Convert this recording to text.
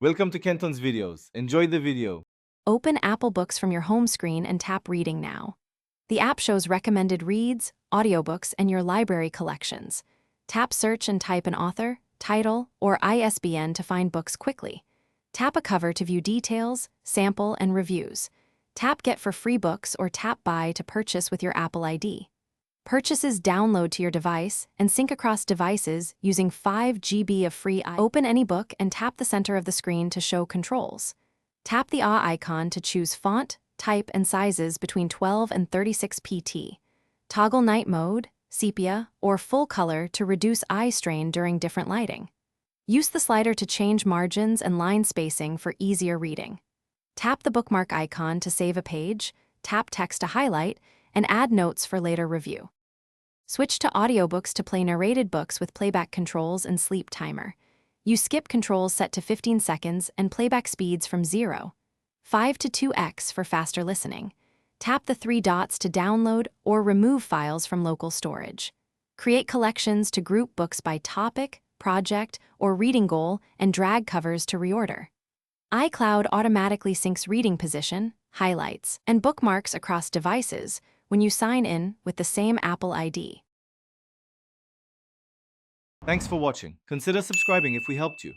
Welcome to Kenton's videos. Enjoy the video. Open Apple Books from your home screen and tap Reading Now. The app shows recommended reads, audiobooks, and your library collections. Tap Search and type an author, title, or ISBN to find books quickly. Tap a cover to view details, sample, and reviews. Tap Get for free books or tap Buy to purchase with your Apple ID. Purchases download to your device and sync across devices using 5 GB of free. Open any book and tap the center of the screen to show controls. Tap the icon to choose font, type, and sizes between 12 and 36 pt. Toggle night mode, sepia, or full color to reduce eye strain during different lighting. Use the slider to change margins and line spacing for easier reading. Tap the bookmark icon to save a page, tap text to highlight, and add notes for later review. Switch to audiobooks to play narrated books with playback controls and sleep timer. Use skip controls set to 15 seconds and playback speeds from 0.5 to 2x for faster listening. Tap the 3 dots to download or remove files from local storage. Create collections to group books by topic, project, or reading goal and drag covers to reorder. iCloud automatically syncs reading position, highlights, and bookmarks across devices when you sign in with the same Apple ID. Thanks for watching. Consider subscribing if we helped you.